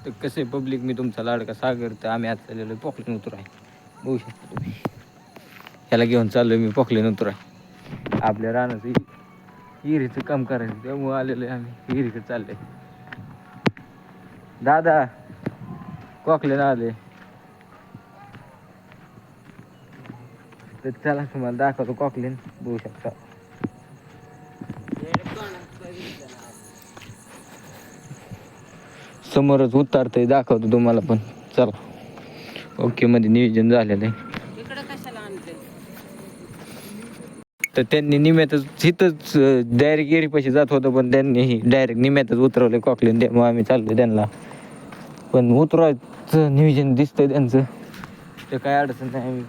तर कसे पब्लिक, मी तुमचा लाडका सागर. तर आम्ही आज चाललेलो पोखलेन उतरू आहे, बघू शकता तुम्ही. ह्याला घेऊन चाललोय मी पोखलेन उतरू आहे. आपल्या रानाचं हिरीचं काम करायचं, त्यामुळे आलेलो आहे आम्ही. हिरीकडे चाललंय. दादा पोखलेन आले. तर चला तुम्हाला दाखवतो कॉकलेन, बघू शकता. समोरच उतारतंय, दाखवतो तुम्हाला पण. चला. ओके मध्ये नियोजन झालेलं आहे. तर त्यांनी निम्यातच इथंच डायरेक्ट एरीपाशी जात होतं, पण त्यांनी डायरेक्ट निम्यातच उतरवलं कॉकलेन. त्यामुळे आम्ही चाललो त्यांना. पण उतरवायचं नियोजन दिसतंय त्यांचं, तर काय अडचण नाही. आम्ही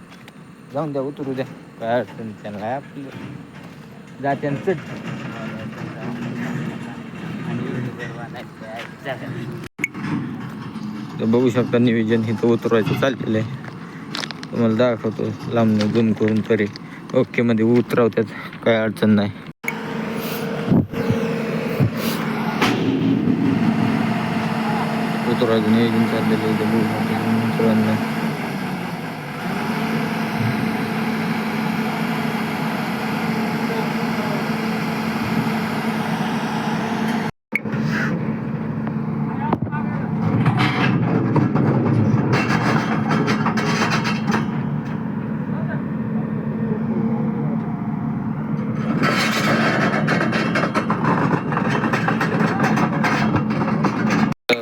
जाऊन द्या, उतरू द्या, काय अडचण त्यांना. आपलं जात्यांचं तर बघू शकता नियोजन इथं उतरवायचं चाललेलं आहे. तुम्हाला दाखवतो लांबनं झूम करून तरी. ओके मध्ये उतरवतात, काय अडचण नाही. उतरवायचं नियोजन चाललेलं आहे इथं, बघू शकता मित्रांनो.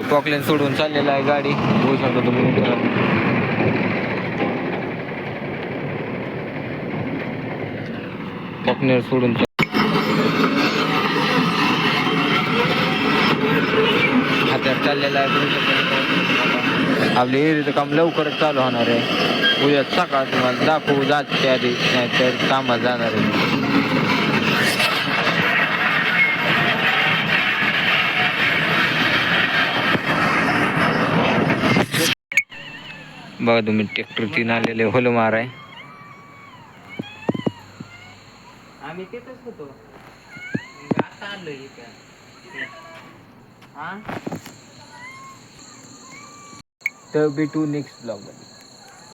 पॉकलेन सोडून चाललेला आहे गाडी, बघू शकता तुम्ही. पॉकलेन सोडून हातात चाललेला आहे, बघू शकता. आपल्या एरीचं काम लवकरच चालू होणार आहे. उद्या सकाळ तुम्हाला दाखवू जाते आधी, नाहीतर कामात जाणार आहे. बघा तुम्ही, ट्रॅक्टर 3 आलेले होल माराय. आम्ही तिथंच होतो, आता आलोय इथं. तर भेटू नेक्स्ट ब्लॉग मध्ये.